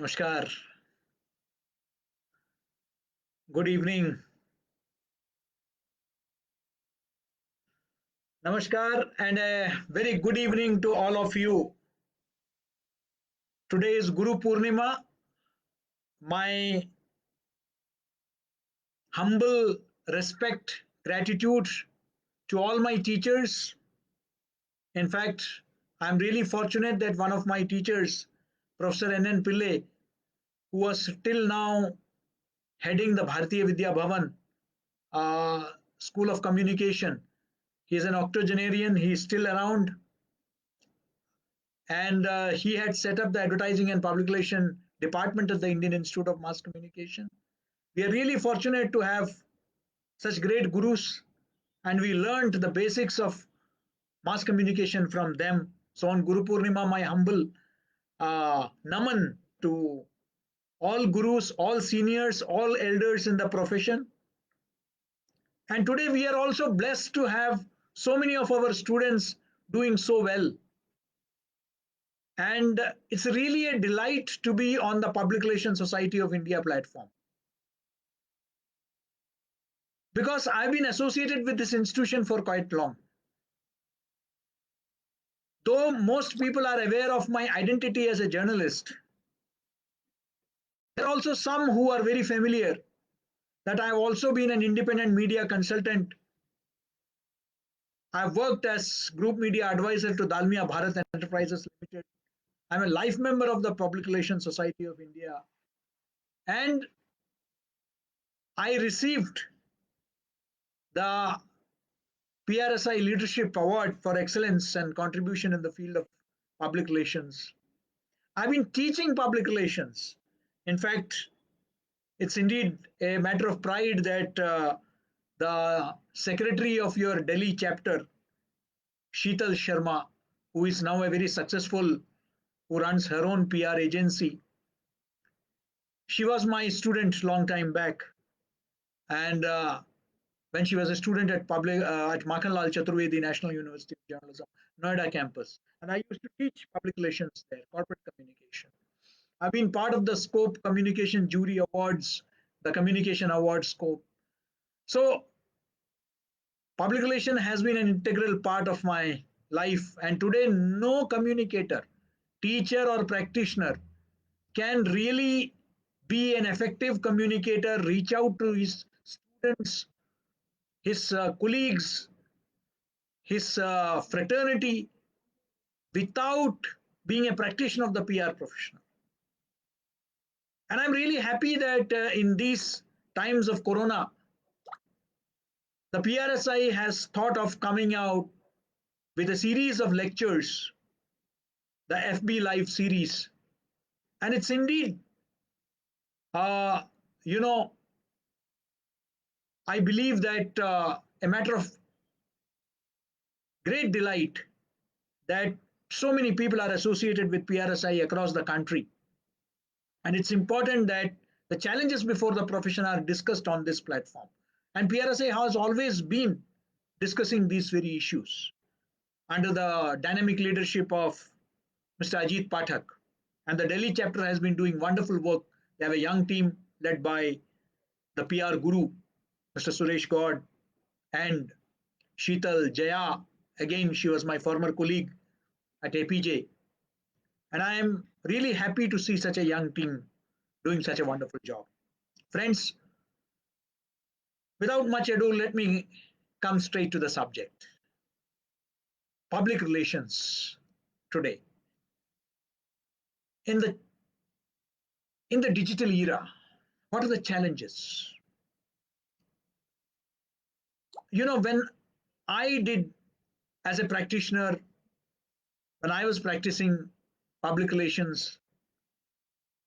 Namaskar. Good evening. Namaskar and a very good evening to all of you. Today is Guru Purnima. My humble respect, gratitude to all my teachers. In fact, I'm really fortunate that one of my teachers, Professor N.N. Pillai, who was till now heading the Bharatiya Vidya Bhavan School of Communication. He is an octogenarian. He is still around. And he had set up the advertising and public relation department at the Indian Institute of Mass Communication. We are really fortunate to have such great gurus, and we learned the basics of mass communication from them. So on Guru Purnima, my humble naman to all gurus, all seniors, all elders in the profession. And today we are also blessed to have so many of our students doing so well. And it's really a delight to be on the Public Relations Society of India platform because I've been associated with this institution for quite long. Though most people are aware of my identity as a journalist, there are also some who are very familiar that I've also been an independent media consultant. I've worked as group media advisor to Dalmia Bharat Enterprises Limited. I'm a life member of the Public Relations Society of India, and I received the PRSI Leadership Award for Excellence and Contribution in the field of public relations. I've been teaching public relations. In fact, it's indeed a matter of pride that the secretary of your Delhi chapter, Sheetal Sharma, who is now a very successful, who runs her own PR agency, she was my student long time back. And when she was a student at Makhanlal Chaturvedi National University of Journalism, Noida campus. And I used to teach public relations there, corporate communication. I've been part of the Scope Communication Jury Awards, the Communication Awards Scope. So public relation has been an integral part of my life. And today, no communicator, teacher or practitioner can really be an effective communicator, reach out to his students, his colleagues, his fraternity without being a practitioner of the PR profession. And I'm really happy that in these times of Corona, the PRSI has thought of coming out with a series of lectures, the FB Live series. And it's indeed, uh, you know, I believe that a matter of great delight that so many people are associated with PRSI across the country. And it's important that the challenges before the profession are discussed on this platform. And PRSA has always been discussing these very issues under the dynamic leadership of Mr. Ajit Pathak. And the Delhi chapter has been doing wonderful work. They have a young team led by the PR guru, Mr. Suresh God, and Sheetal Jaya. Again, she was my former colleague at APJ. And I am really happy to see such a young team doing such a wonderful job. Friends, without much ado, let me come straight to the subject. Public relations today. In the in the digital era, what are the challenges? When I did as a practitioner, when I was practicing public relations,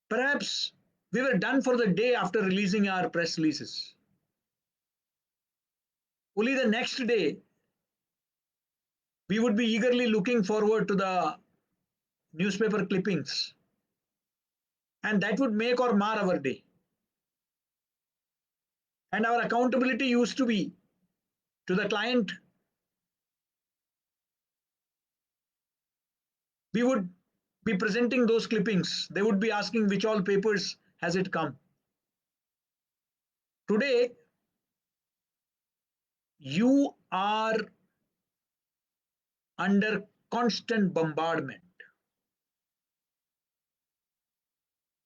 perhaps we were done for the day after releasing our press releases. Only the next day, we would be eagerly looking forward to the newspaper clippings, and that would make or mar our day. And our accountability used to be to the client. We would be presenting those clippings. They would be asking which all papers has it come. Today, you are under constant bombardment.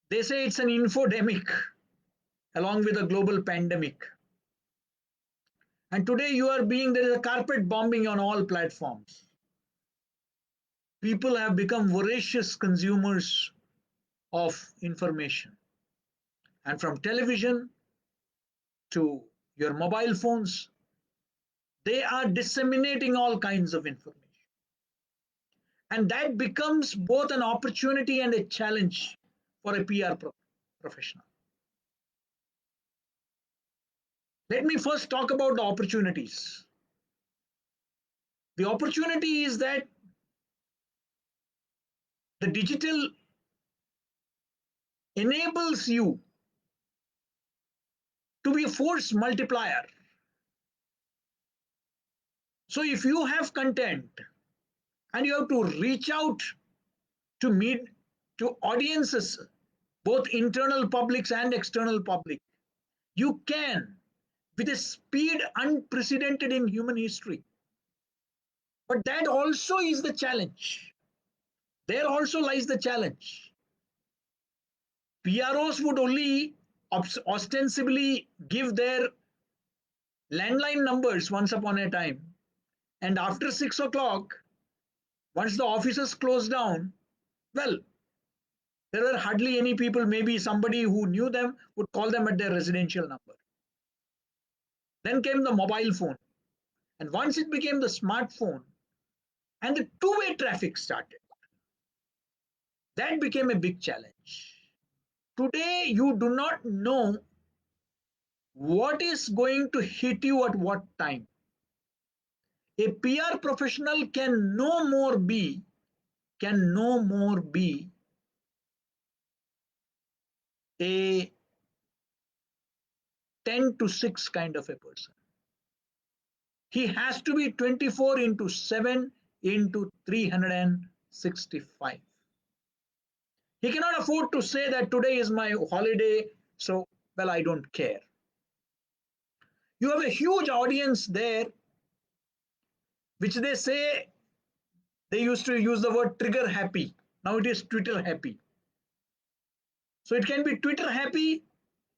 They say it's an infodemic along with a global pandemic. And today there is a carpet bombing on all platforms. People have become voracious consumers of information. And from television to your mobile phones, they are disseminating all kinds of information. And that becomes both an opportunity and a challenge for a PR professional. Let me first talk about the opportunities. The opportunity is that the digital enables you to be a force multiplier. So if you have content and you have to reach out to meet to audiences, both internal publics and external public, you can with a speed unprecedented in human history. But that also is the challenge. There also lies the challenge. PROs would only ostensibly give their landline numbers once upon a time. And after 6 o'clock, once the offices closed down, well, there were hardly any people, maybe somebody who knew them would call them at their residential number. Then came the mobile phone. And once it became the smartphone and the two-way traffic started, that became a big challenge. Today, you do not know what is going to hit you at what time. A PR professional can no more be a 10 to 6 kind of a person. He has to be 24 into 7 into 365. He cannot afford to say that today is my holiday, so, well, I don't care. You have a huge audience there, which they say they used to use the word trigger happy. Now it is Twitter happy. So it can be Twitter happy,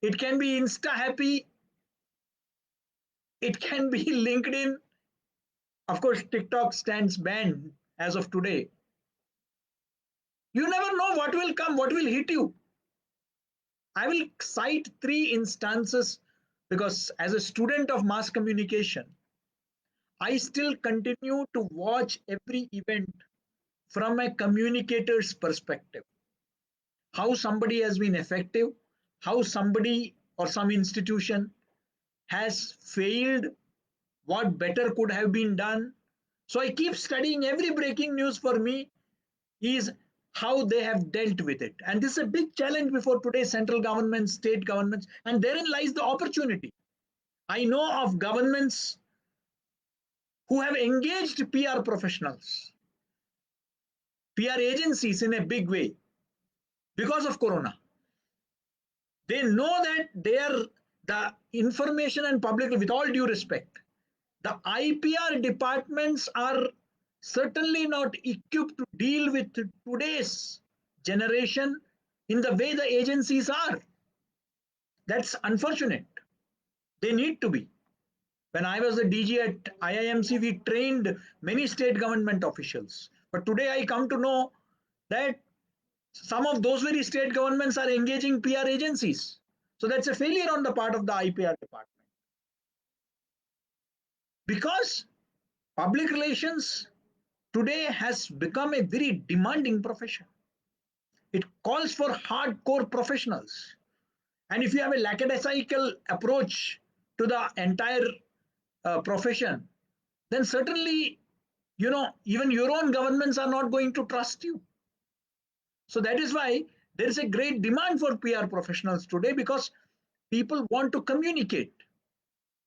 it can be Insta happy, it can be LinkedIn. Of course, TikTok stands banned as of today. You never know what will come, what will hit you. I will cite 3 instances because as a student of mass communication, I still continue to watch every event from a communicator's perspective. How somebody has been effective, how somebody or some institution has failed, what better could have been done. So I keep studying every breaking news. For me is how they have dealt with it. And this is a big challenge before today's central governments, state governments, and therein lies the opportunity. I know of governments who have engaged PR professionals, PR agencies in a big way because of Corona. They know that they are the information and public, with all due respect, the IPR departments are certainly not equipped to deal with today's generation in the way the agencies are. That's unfortunate. They need to be. When I was the DG at IIMC, we trained many state government officials. But today I come to know that some of those very state governments are engaging PR agencies. So that's a failure on the part of the IPR department. Because public relations today has become a very demanding profession. It calls for hardcore professionals. And if you have a lackadaisical approach to the entire profession, then certainly, even your own governments are not going to trust you. So that is why there is a great demand for PR professionals today, because people want to communicate.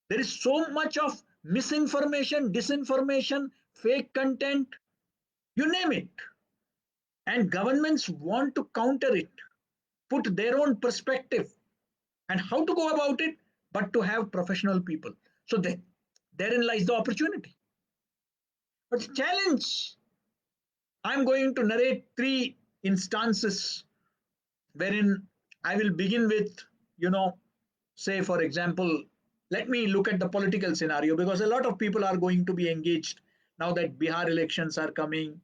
There is so much of misinformation, disinformation, fake content, you name it. And governments want to counter it, put their own perspective, and how to go about it, but to have professional people. So therein lies the opportunity. But the challenge, I'm going to narrate three instances wherein I will begin with, you know, say, for example, let me look at the political scenario because a lot of people are going to be engaged now that Bihar elections are coming,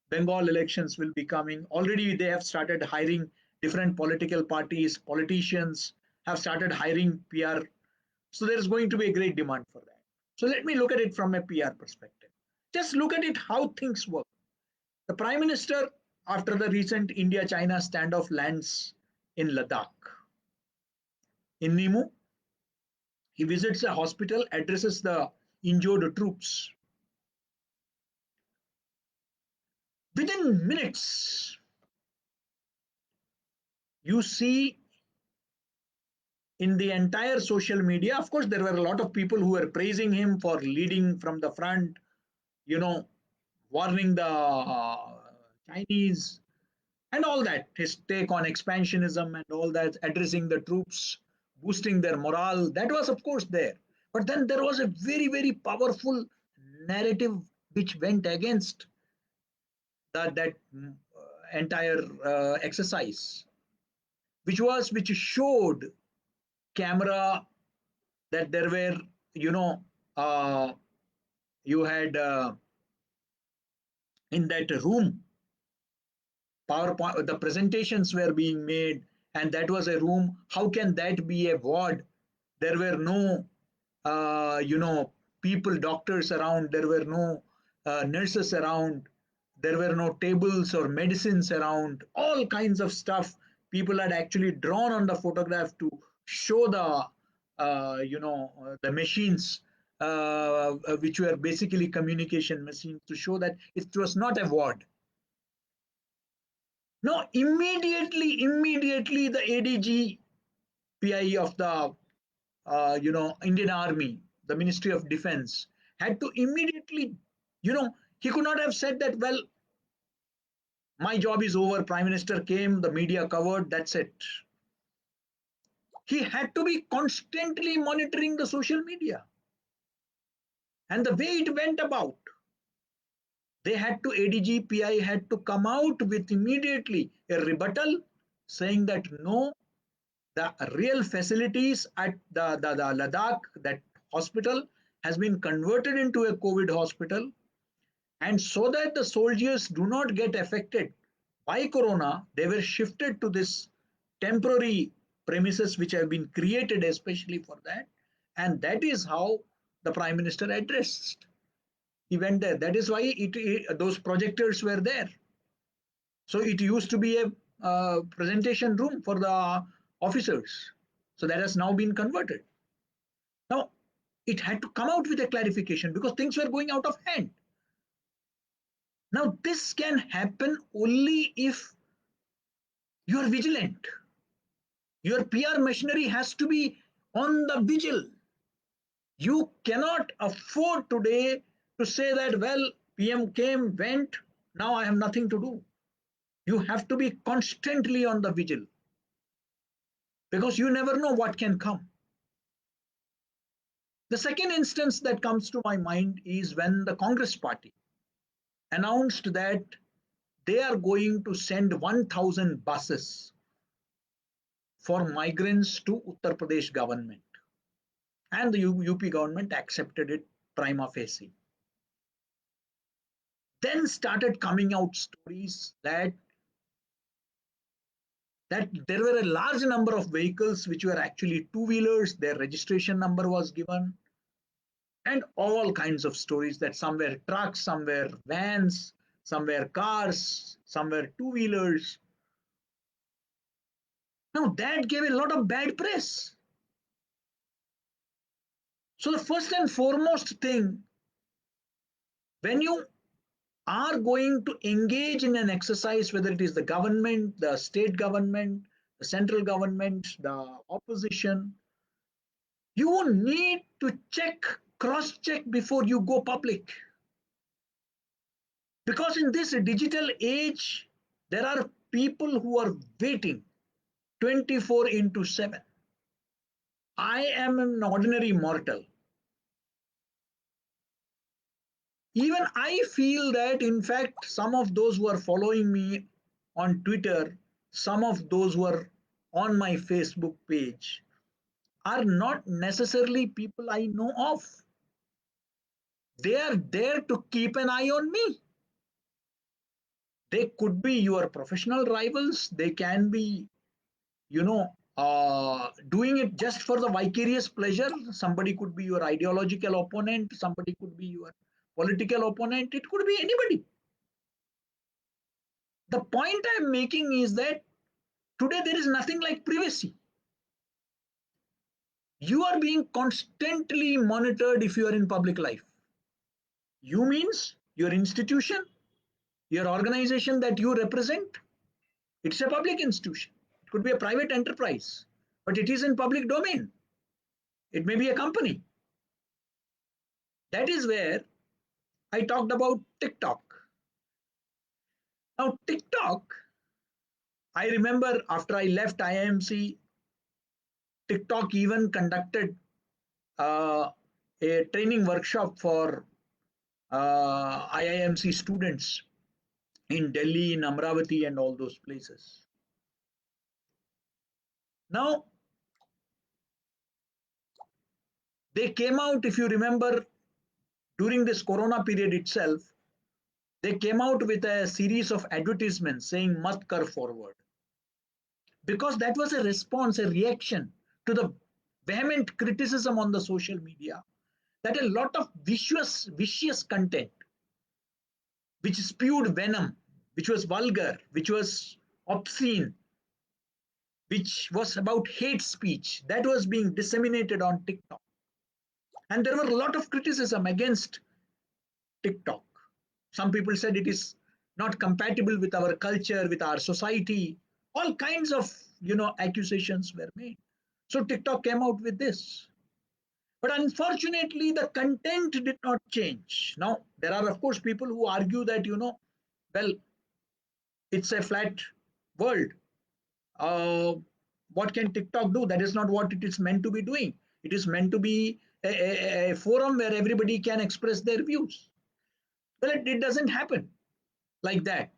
Bengal elections will be coming. Already they have started hiring different political parties, politicians have started hiring PR. So there's going to be a great demand for that. So let me look at it from a PR perspective. Just look at it how things work. The Prime Minister, after the recent India China standoff, lands in Ladakh. In Nimu, he visits a hospital, addresses the injured troops. Within minutes, you see in the entire social media, of course, there were a lot of people who were praising him for leading from the front, you know, warning the Chinese and all that, his take on expansionism and all that, addressing the troops, boosting their morale. That was, of course, there. But then there was a very, very powerful narrative which went against that entire exercise, which showed camera that there were, you know, uh, you had in that room PowerPoint, the presentations were being made, and that was a room. How can that be a ward? There were no, you know, people, doctors around. There were no nurses around. There were no tables or medicines around. All kinds of stuff. People had actually drawn on the photograph to show the machines, which were basically communication machines, to show that it was not a ward. No, immediately the ADG PI of the Indian Army, the Ministry of Defense, had to immediately, he could not have said that, well, my job is over, Prime Minister came, the media covered, that's it. He had to be constantly monitoring the social media. And the way it went about, ADG PI had to come out with immediately a rebuttal saying that no, the real facilities at the Ladakh, that hospital has been converted into a COVID hospital. And so that the soldiers do not get affected by corona, they were shifted to this temporary premises which have been created especially for that. And that is how the Prime Minister addressed. He went there. That is why those projectors were there. So it used to be a presentation room for the officers. So that has now been converted. Now, it had to come out with a clarification because things were going out of hand. Now, this can happen only if you are vigilant. Your PR machinery has to be on the vigil. You cannot afford today to say that, well, PM came, went, now I have nothing to do. You have to be constantly on the vigil because you never know what can come. The second instance that comes to my mind is when the Congress party announced that they are going to send 1,000 buses for migrants to Uttar Pradesh government. And the UP government accepted it prima facie. Then started coming out stories that there were a large number of vehicles which were actually two-wheelers, their registration number was given, and all kinds of stories that some were trucks, some were vans, some were cars, some were two-wheelers. Now that gave a lot of bad press. So the first and foremost thing, when you are going to engage in an exercise, whether it is the government, the state government, the central government, the opposition, you need to cross check before you go public. Because in this digital age, There are people who are waiting 24 into 7. I am an ordinary mortal. Even I feel that, in fact, some of those who are following me on Twitter, some of those who are on my Facebook page, are not necessarily people I know of. They are there to keep an eye on me. They could be your professional rivals. They can be, doing it just for the vicarious pleasure. Somebody could be your ideological opponent. Somebody could be your political opponent. It could be anybody. The point I'm making is that today there is nothing like privacy. You are being constantly monitored if you are in public life. You means your institution, your organization that you represent, it's a public institution. It could be a private enterprise, but it is in public domain. It may be a company. That is where I talked about TikTok. Now, TikTok, I remember after I left IIMC, TikTok even conducted uh, a training workshop for IIMC students in Delhi, in Amravati, and all those places. Now, they came out, if you remember, during this Corona period itself, they came out with a series of advertisements saying "Mat kar forward," because that was a response, a reaction to the vehement criticism on the social media that a lot of vicious content, which spewed venom, which was vulgar, which was obscene, which was about hate speech, that was being disseminated on TikTok. And there were a lot of criticism against TikTok. Some people said it is not compatible with our culture, with our society. All kinds of accusations were made. So TikTok came out with this. But unfortunately, the content did not change. Now, there are, of course, people who argue that, well, it's a flat world. Uh, what can TikTok do? That is not what it is meant to be doing. It is meant to be a forum where everybody can express their views. Well, it doesn't happen like that.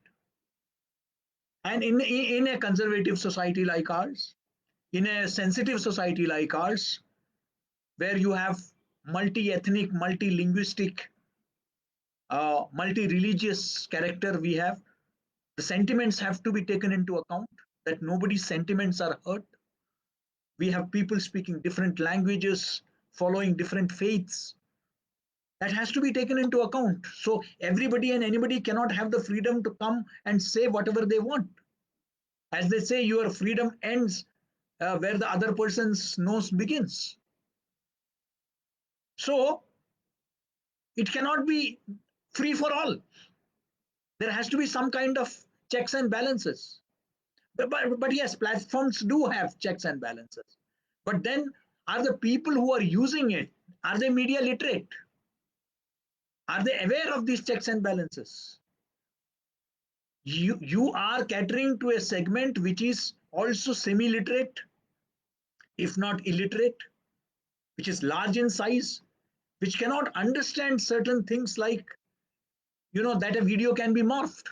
And in a conservative society like ours, in a sensitive society like ours, where you have multi-ethnic, multi-linguistic, multi-religious character we have, the sentiments have to be taken into account, that nobody's sentiments are hurt. We have people speaking different languages, following different faiths. That has to be taken into account. So everybody and anybody cannot have the freedom to come and say whatever they want. As they say, your freedom ends where the other person's nose begins. So it cannot be free for all. There has to be some kind of checks and balances. But yes, platforms do have checks and balances. But then, are the people who are using it, are they media literate? Are they aware of these checks and balances? You are catering to a segment which is also semi-literate, if not illiterate, which is large in size, which cannot understand certain things like, that a video can be morphed,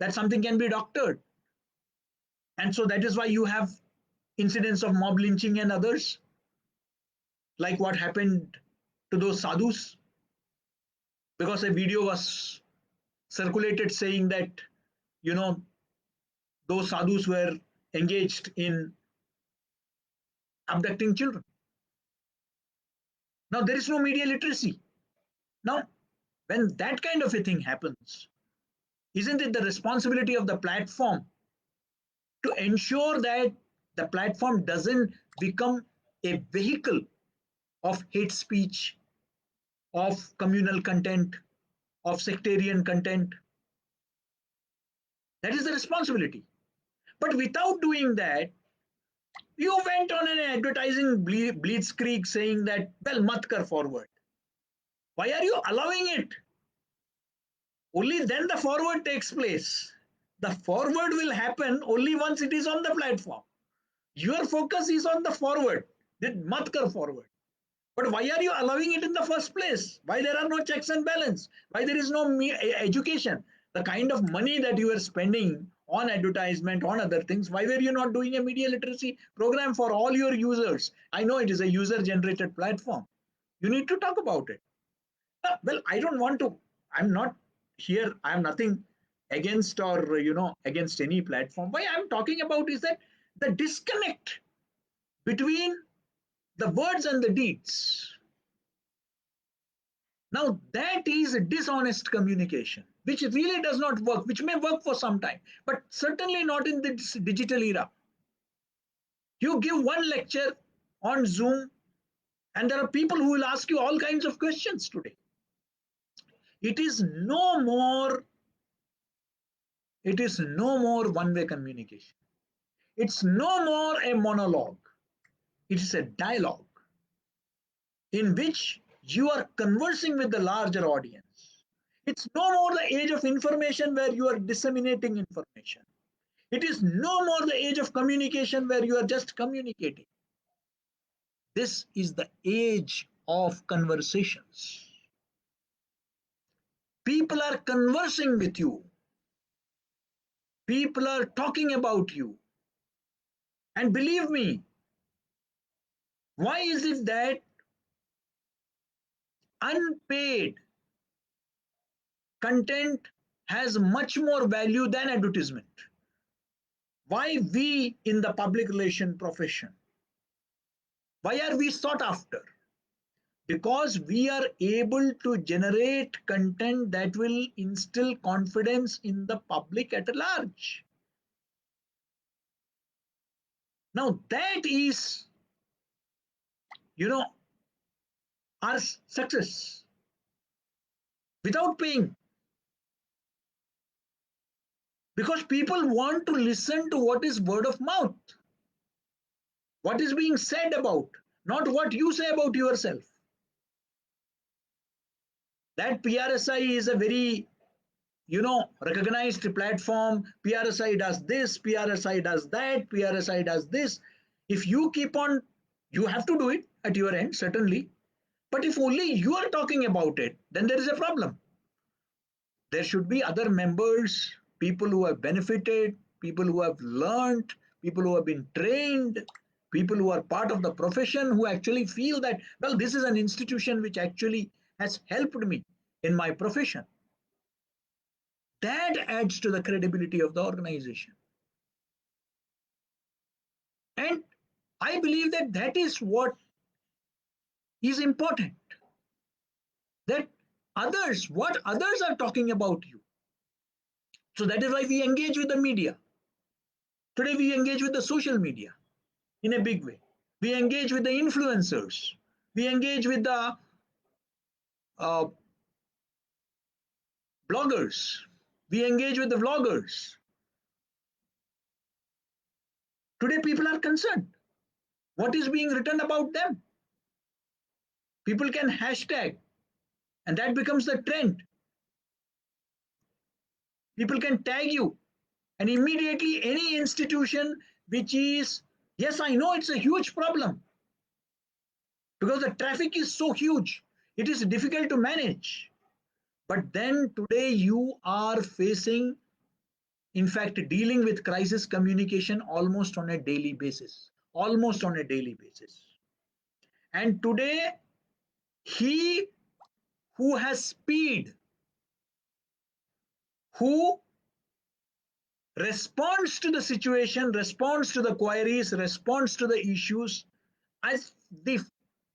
that something can be doctored. And so that is why you have incidents of mob lynching and others, like what happened to those sadhus, because a video was circulated saying that, you know, those sadhus were engaged in abducting children. Now, there is no media literacy. Now, when that kind of a thing happens, isn't it the responsibility of the platform to ensure that the platform doesn't become a vehicle of hate speech, of communal content, of sectarian content? That is the responsibility. But without doing that, you went on an advertising blitzkrieg saying that, well, mat kar forward. Why are you allowing it? Only then the forward takes place. The forward will happen only once it is on the platform. Your focus is on the forward. Did mat kar forward. But why are you allowing it in the first place? Why there are no checks and balance? Why there is no education? The kind of money that you are spending on advertisement, on other things, why were you not doing a media literacy program for all your users? I know it is a user generated platform. You need to talk about it. Well, I don't want to. I'm not here. I'm nothing against or against any platform. Why I'm talking about is that the disconnect between the words and the deeds. Now that is a dishonest communication, which really does not work, which may work for some time, but certainly not in this digital era. You give one lecture on Zoom, and there are people who will ask you all kinds of questions today. It is no more. It is no more one-way communication. It's no more a monologue. It is a dialogue in which you are conversing with the larger audience. It's no more the age of information where you are disseminating information. It is no more the age of communication where you are just communicating. This is the age of conversations. People are conversing with you. People are talking about you. And believe me, why is it that unpaid content has much more value than advertisement? Why we in the public relation profession? Why are we sought after? Because we are able to generate content that will instill confidence in the public at large. Now that is, you know, our success without paying. Because people want to listen to what is word of mouth, what is being said about, not what you say about yourself. That PRSI is a very recognized platform. PRSI does this, PRSI does that, PRSI does this. If you keep on, you have to do it at your end, certainly. But if only you are talking about it, then there is a problem. There should be other members, people who have benefited, people who have learned, people who have been trained, people who are part of the profession who actually feel that, well, this is an institution which actually has helped me in my profession. That adds to the credibility of the organization. And I believe that that is what is important. That others, what others are talking about you. So that is why we engage with the media. Today we engage with the social media in a big way. We engage with the influencers. We engage with the uh, bloggers. We engage with the vloggers. Today people are concerned. What is being written about them? People can hashtag, and that becomes the trend. People can tag you, and immediately any institution which is, yes, I know it's a huge problem because the traffic is so huge, it is difficult to manage. But then today you are facing, in fact, dealing with crisis communication almost on a daily basis. Almost on a daily basis. And today, he who has speed, who responds to the situation, responds to the queries, responds to the issues as the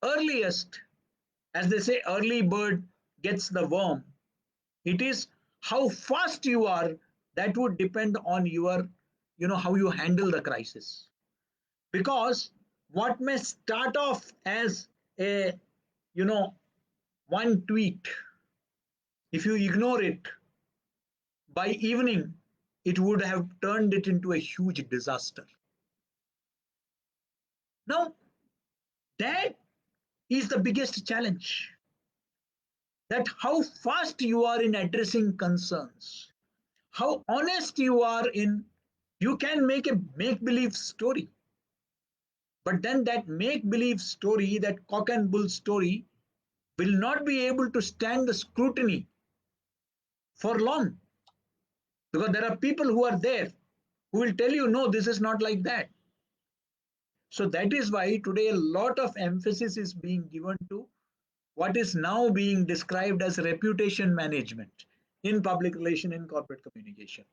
earliest, as they say, early bird gets the worm. It is how fast you are that would depend on your, how you handle the crisis. Because what may start off as a, one tweet, if you ignore it, by evening, it would have turned it into a huge disaster. Now, that is the biggest challenge. That how fast you are in addressing concerns, how honest you are in, you can make a make believe story, but then that make believe story, that cock and bull story, will not be able to stand the scrutiny for long, because there are people who are there who will tell you, no, this is not like that. So that is why today a lot of emphasis is being given to what is now being described as reputation management in public relation, in corporate communication.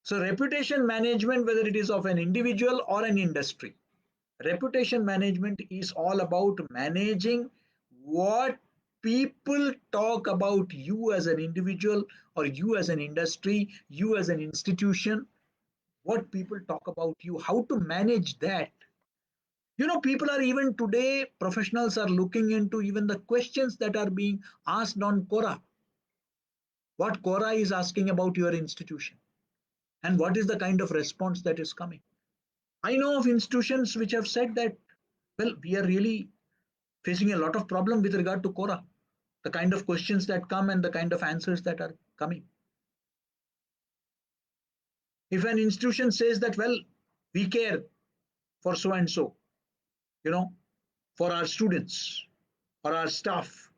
So reputation management, whether it is of an individual or an industry, reputation management is all about managing what people talk about you as an individual, or you as an industry, you as an institution, what people talk about you, how to manage that. People are, even today, professionals are looking into even the questions that are being asked on Quora. What Quora is asking about your institution, and what is the kind of response that is coming. I know of institutions which have said that, well, we are really facing a lot of problem with regard to Quora, the kind of questions that come and the kind of answers that are coming. If an institution says that, well, we care for so and so, you know, for our students or our staff,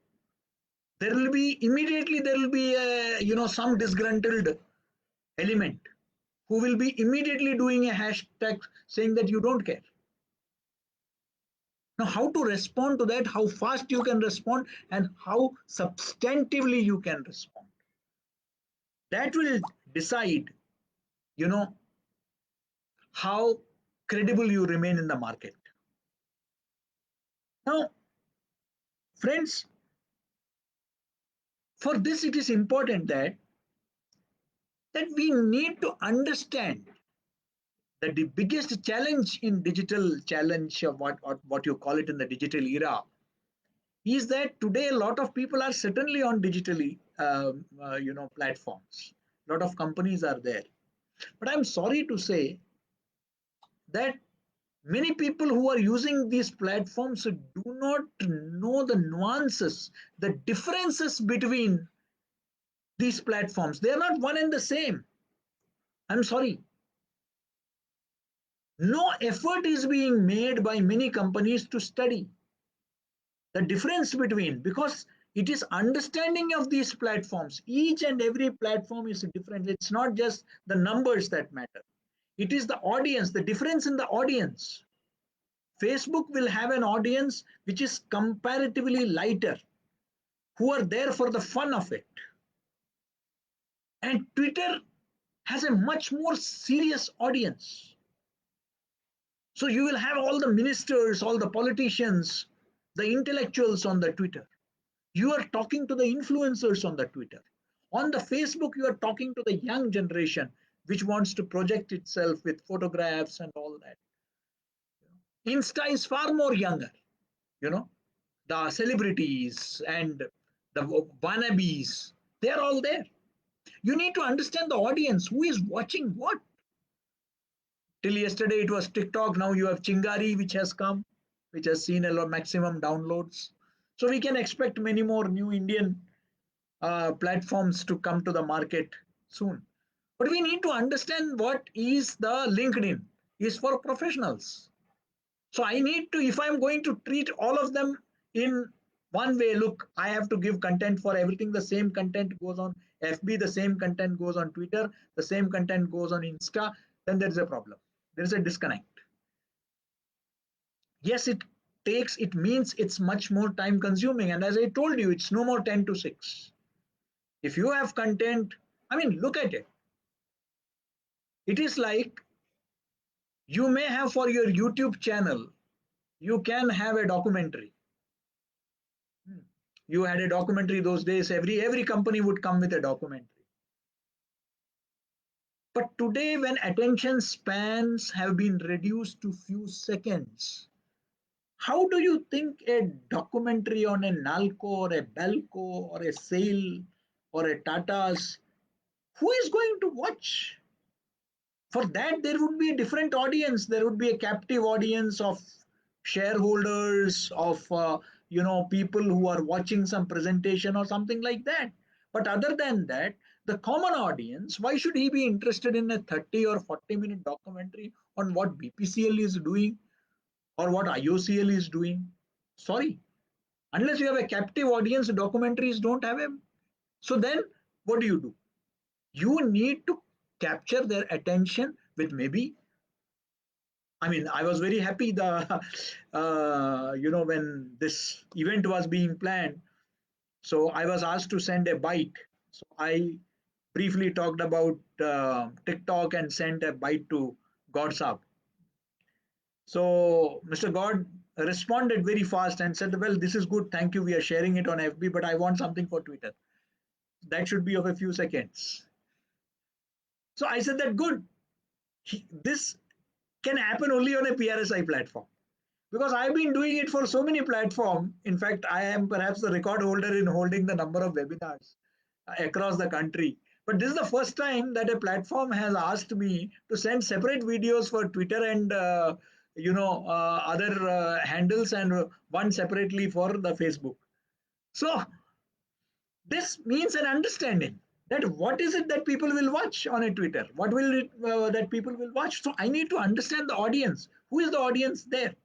there will be some disgruntled element who will be immediately doing a hashtag saying that you don't care. Now, how to respond to that, how fast you can respond, and how substantively you can respond, that will decide, you know, how credible you remain in the market. Now, friends, for this it is important that we need to understand that the biggest challenge in digital challenge, of what you call it in the digital era, is that today a lot of people are certainly on digitally platforms. A lot of companies are there, but I'm sorry to say that many people who are using these platforms do not know the nuances, the differences between these platforms. They are not one and the same. I'm sorry. No effort is being made by many companies to study the difference between, because it is understanding of these platforms. Each and every platform is different. It's not just the numbers that matter. It is the audience, the difference in the audience. Facebook will have an audience which is comparatively lighter, who are there for the fun of it. And Twitter has a much more serious audience. So you will have all the ministers, all the politicians, the intellectuals on the Twitter. You are talking to the influencers on the Twitter. On the Facebook, you are talking to the young generation, which wants to project itself with photographs and all that. Insta is far more younger, you know, the celebrities and the wannabes, they're all there. You need to understand the audience, who is watching what. Till yesterday, it was TikTok. Now you have Chingari, which has come, which has seen a lot maximum downloads. So we can expect many more new Indian platforms to come to the market soon. But we need to understand what is the LinkedIn is for professionals. So I need to, if I'm going to treat all of them in one way, look, I have to give content for everything. The same content goes on FB, the same content goes on Twitter, the same content goes on Insta, then there is a problem. There is a disconnect. Yes, it means it's much more time consuming. And as I told you, it's no more 10 to 6. If you have content, I mean, look at it. It is like you may have for your YouTube channel, you can have a documentary. You had a documentary those days, every company would come with a documentary. But today, when attention spans have been reduced to few seconds, how do you think a documentary on a Nalco or a Belco or a Sail or a Tata's, who is going to watch? For that, there would be a different audience. There would be a captive audience of shareholders, of people who are watching some presentation or something like that. But other than that, the common audience, why should he be interested in a 30 or 40-minute documentary on what BPCL is doing or what IOCL is doing? Sorry, unless you have a captive audience, documentaries don't have a. So then, what do? You need to capture their attention with maybe. I mean, I was very happy the when this event was being planned. So I was asked to send a bite. So I briefly talked about TikTok and sent a bite to Godsap. So Mr. God responded very fast and said, "Well, this is good. Thank you. We are sharing it on FB, but I want something for Twitter. That should be of a few seconds." So I said that good. This can happen only on a PRSI platform because I've been doing it for so many platforms. In fact, I am perhaps the record holder in holding the number of webinars across the country. But this is the first time that a platform has asked me to send separate videos for Twitter and other handles and one separately for the Facebook. So this means an understanding that what is it that people will watch on a Twitter, what will it that people will watch. So I need to understand the audience. Who is the audience there?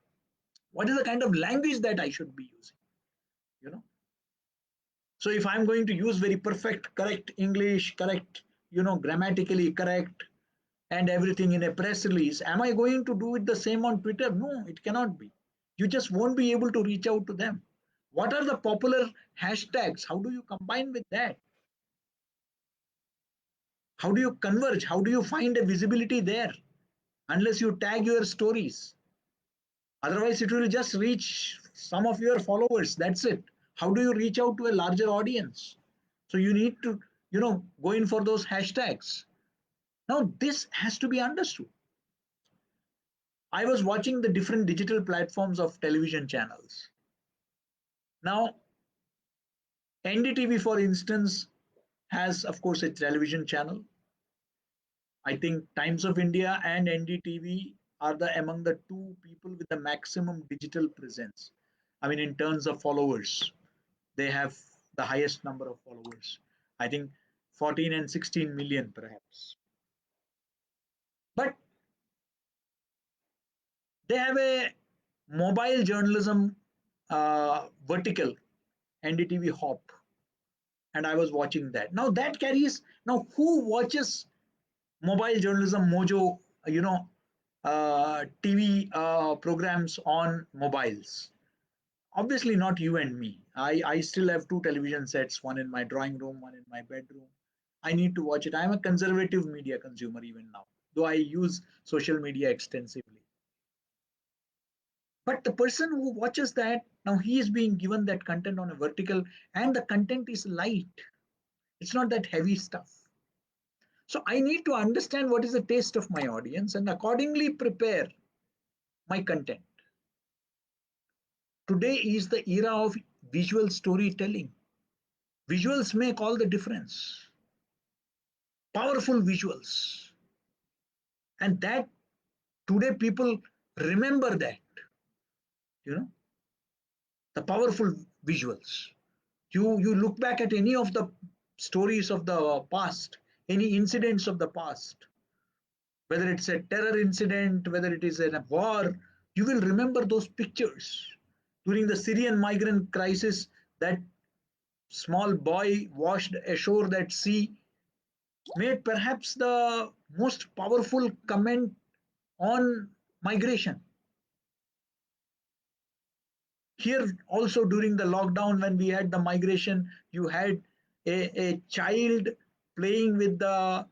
What is the kind of language that I should be using? You know. So if I'm going to use very perfect, correct English, correct, grammatically correct, and everything in a press release, am I going to do it the same on Twitter? No, it cannot be. You just won't be able to reach out to them. What are the popular hashtags? How do you combine with that? How do you converge? How do you find a visibility there? Unless you tag your stories. Otherwise, it will just reach some of your followers. That's it. How do you reach out to a larger audience? So you need to, go in for those hashtags. Now, this has to be understood. I was watching the different digital platforms of television channels. Now, NDTV, for instance, has, of course, a television channel. I think Times of India and NDTV are the among the two people with the maximum digital presence. I mean, in terms of followers, they have the highest number of followers. I think 14 and 16 million, perhaps. But they have a mobile journalism vertical, NDTV Hop, and I was watching that. Now that carries. Now who watches mobile journalism Mojo? TV programs on mobiles. Obviously, not you and me. I still have two television sets, one in my drawing room, one in my bedroom. I need to watch it. I'm a conservative media consumer even now, though I use social media extensively. But the person who watches that, now he is being given that content on a vertical, and the content is light. It's not that heavy stuff. So I need to understand what is the taste of my audience and accordingly prepare my content. Today is the era of visual storytelling. Visuals make all the difference. Powerful visuals. And that today people remember that, you know, the powerful visuals. You look back at any of the stories of the past, any incidents of the past, whether it's a terror incident, whether it is a war, you will remember those pictures. During the Syrian migrant crisis, that small boy washed ashore that sea made perhaps the most powerful comment on migration. Here also during the lockdown, when we had the migration, you had a child playing with the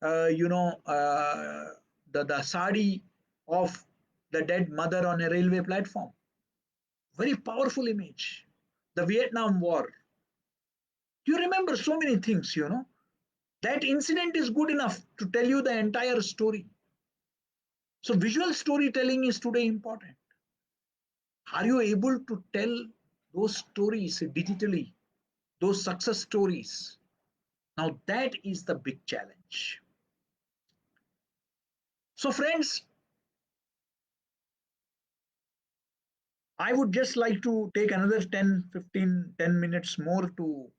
the sari of the dead mother on a railway platform. Very powerful image. The Vietnam War. You remember so many things, that incident is good enough to tell you the entire story. So visual storytelling is today important. Are you able to tell those stories digitally, those success stories? Now that is the big challenge. So friends, I would just like to take another 10, 15, 10 minutes more to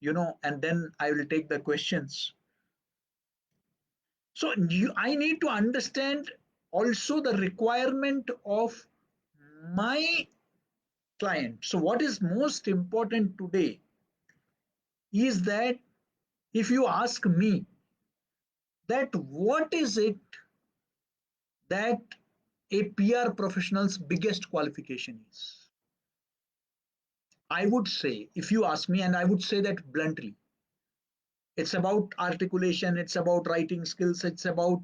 and then I will take the questions. So I need to understand also the requirement of my client. So what is most important today is that if you ask me that what is it that a PR professional's biggest qualification is, I would say, if you ask me, and I would say that bluntly, it's about articulation, it's about writing skills, it's about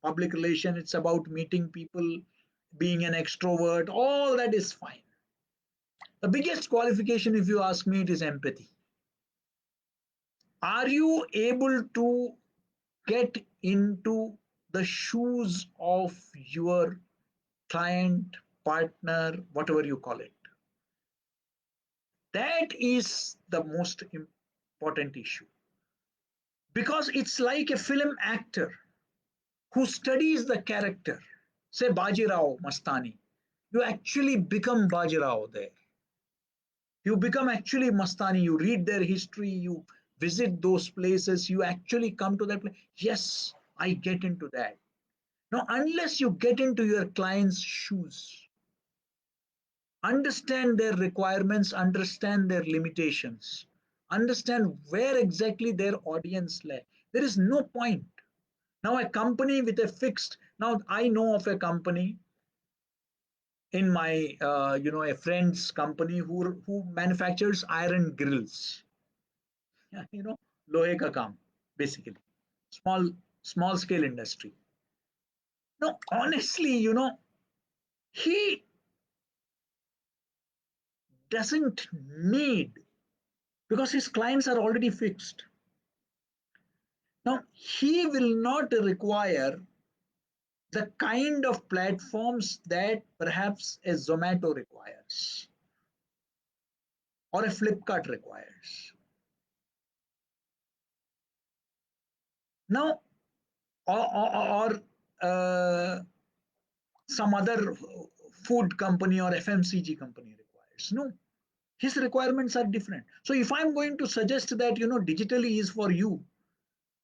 public relation, it's about meeting people, being an extrovert, all that is fine. The biggest qualification, if you ask me, it is empathy. Are you able to get into the shoes of your client, partner, whatever you call it? That is the most important issue, because it's like a film actor who studies the character. Say Bajirao Mastani, you actually become Bajirao there. You become actually Mastani. You read their history, you visit those places, you actually come to that place. Yes, I get into that. Now, unless you get into your client's shoes, understand their requirements, understand their limitations, understand where exactly their audience lay, there is no point. Now, a company with a fixed, now I know of a company in my, a friend's company who manufactures iron grills, you know, lohe ka kaam, basically, small, small scale industry. Now, honestly, he doesn't need, because his clients are already fixed. Now, he will not require the kind of platforms that perhaps a Zomato requires or a Flipkart requires. Now, or some other food company or FMCG company requires. No, his requirements are different. So if I'm going to suggest that, digitally is for you,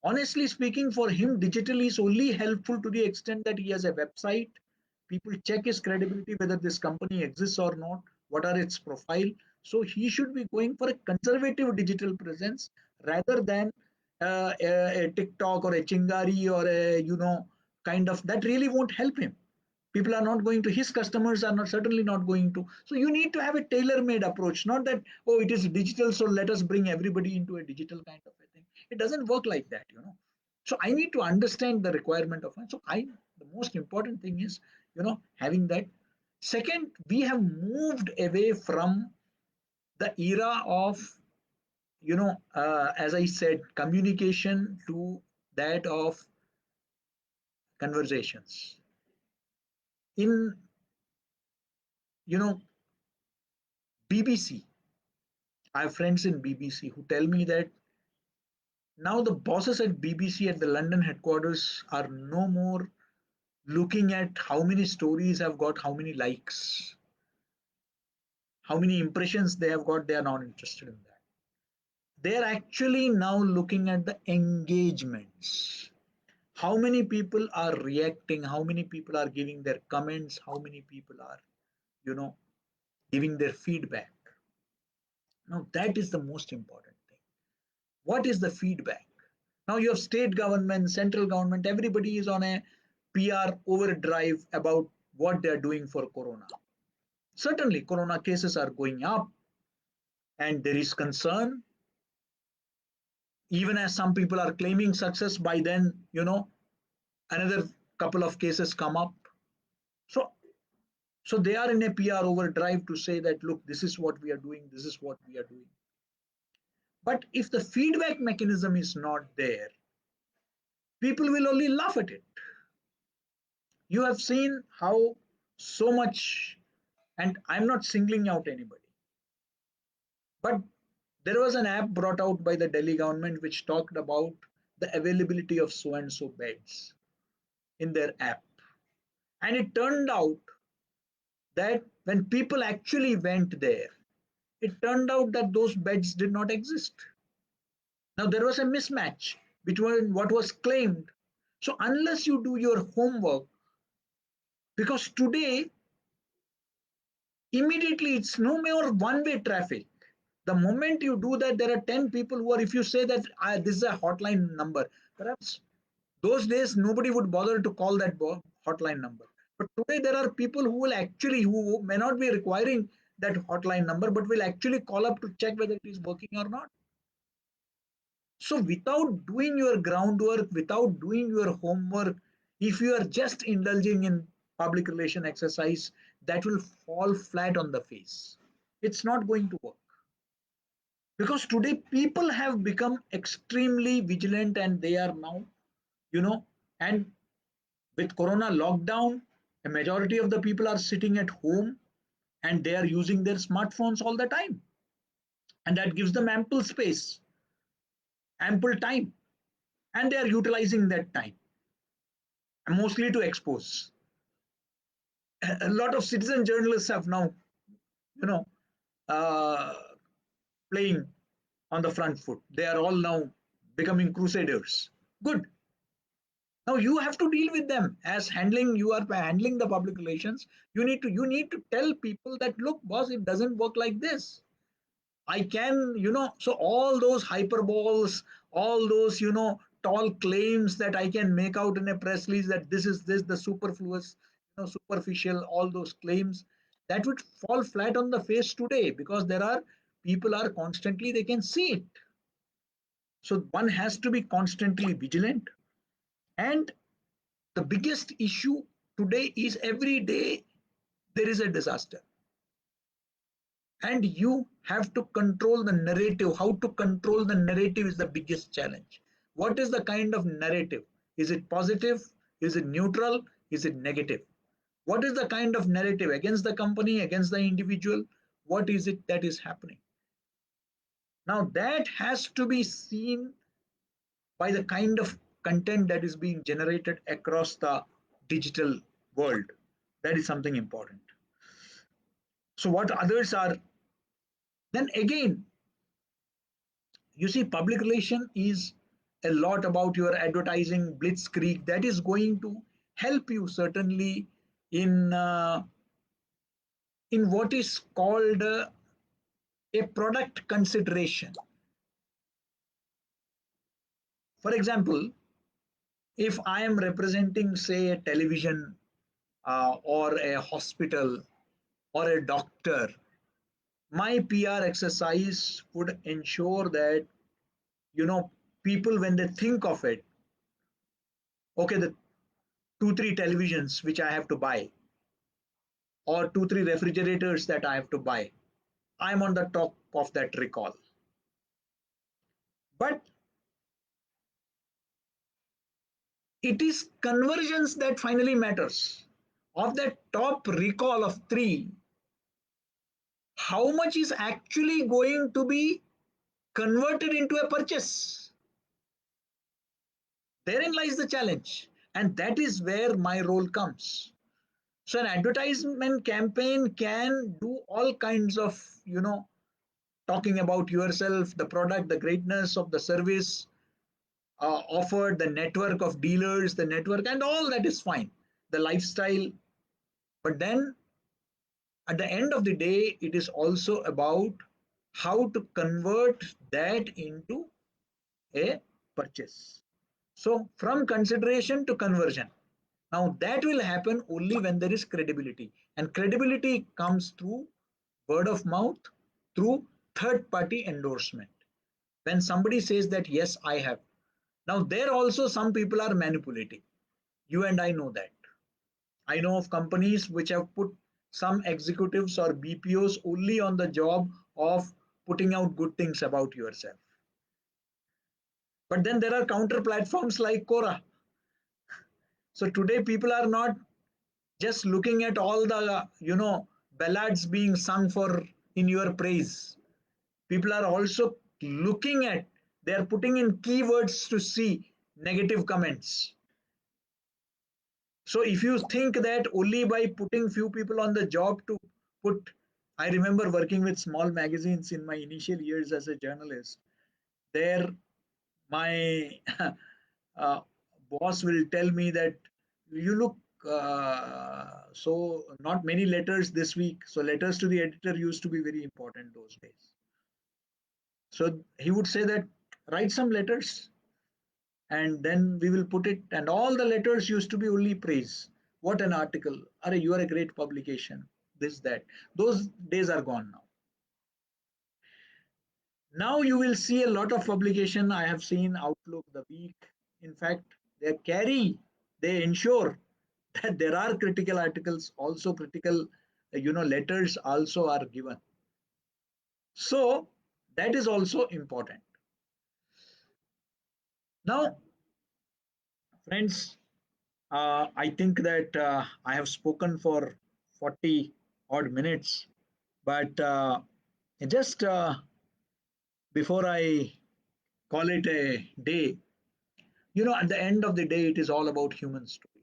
honestly speaking, for him, digital is only helpful to the extent that he has a website. People check his credibility, whether this company exists or not, what are its profile. So he should be going for a conservative digital presence rather than a TikTok or a Chingari or a, kind of, that really won't help him. People are not going to, his customers are not, certainly not going to. So you need to have a tailor made approach, not that, oh, it is digital, so let us bring everybody into a digital kind of a thing. It doesn't work like that. So I need to understand the requirement of it. So the most important thing is, having that. Second, we have moved away from the era of, as I said, communication to that of conversations. In, you know BBC, I have friends in BBC who tell me that now the bosses at BBC at the London headquarters are no more looking at how many stories have got how many likes, how many impressions they have got. They are not interested in that. They are actually now looking at the engagements. How many people are reacting? How many people are giving their comments? How many people are, you know, giving their feedback? Now, that is the most important thing. What is the feedback? Now you have state government, central government, everybody is on a PR overdrive about what they are doing for Corona. Certainly, Corona cases are going up and there is concern. Even as some people are claiming success, by then, another couple of cases come up. So, so they are in a PR overdrive to say that, look, this is what we are doing, this is what we are doing. But if the feedback mechanism is not there, people will only laugh at it. You have seen how so much, and I'm not singling out anybody, but there was an app brought out by the Delhi government which talked about the availability of so and so beds in their app. And it turned out that when people actually went there, it turned out that those beds did not exist. Now, there was a mismatch between what was claimed. So, unless you do your homework, because today, immediately it's no more one way traffic. The moment you do that, there are 10 people who are, if you say that this is a hotline number, perhaps those days nobody would bother to call that hotline number. But today, there are people who will actually, who may not be requiring that hotline number, but will actually call up to check whether it is working or not. So without doing your groundwork, without doing your homework, if you are just indulging in public relation exercise, that will fall flat on the face. It's not going to work. Because today people have become extremely vigilant and they are now, you know, and with Corona lockdown, a majority of the people are sitting at home and they are using their smartphones all the time. And that gives them ample space, ample time, and they are utilizing that time mostly to expose. A lot of citizen journalists have now, you know, uh, playing on the front foot. They are all now becoming crusaders. Good. Now you have to deal with them as handling. You are handling the public relations. You need to tell people that look, boss, it doesn't work like this. I can, so all those hyperboles, all those, tall claims that I can make out in a press release that this is this, the superfluous, superficial, all those claims, that would fall flat on the face today because there are people are constantly, they can see it. So one has to be constantly vigilant. And the biggest issue today is every day there is a disaster. And you have to control the narrative. How to control the narrative is the biggest challenge. What is the kind of narrative? Is it positive? Is it neutral? Is it negative? What is the kind of narrative against the company, against the individual? What is it that is happening? Now that has to be seen by the kind of content that is being generated across the digital world. That is something important. So what others are, then again, you see, public relation is a lot about your advertising blitzkrieg that is going to help you certainly in what is called a product consideration. For example, if I am representing, say, a television or a hospital or a doctor, my PR exercise would ensure that, people when they think of it, okay, the 2 3 televisions which I have to buy, or 2 3 refrigerators that I have to buy, I'm on the top of that recall. But it is conversions that finally matters. Of that top recall of 3, how much is actually going to be converted into a purchase? Therein lies the challenge. And that is where my role comes. So an advertisement campaign can do all kinds of, talking about yourself, the product, the greatness of the service, offered, the network of dealers, the network, and all that is fine, the lifestyle. But then at the end of the day, it is also about how to convert that into a purchase. So, from consideration to conversion. Now, that will happen only when there is credibility. And credibility comes through word of mouth, through third party endorsement. When somebody says that, yes, I have. Now, there also some people are manipulating. You and I know that. I know of companies which have put some executives or BPOs only on the job of putting out good things about yourself. But then there are counter platforms like Quora. So today people are not just looking at all the, ballads being sung for in your praise. People are also looking at, they are putting in keywords to see negative comments. So if you think that only by putting few people on the job to put, I remember working with small magazines in my initial years as a journalist. There, My uh, boss will tell me that you look so not many letters this week. So letters to the editor used to be very important those days. So he would say that write some letters and then we will put it. And all the letters used to be only praise. What an article! Are you are a great publication. This that. Those days are gone now. Now you will see a lot of publication. I have seen Outlook, The Week. In fact, they ensure that there are critical articles, also critical, letters also are given. So that is also important. Now, friends, I think that I have spoken for 40 odd minutes, but just before I call it a day, at the end of the day, it is all about human stories.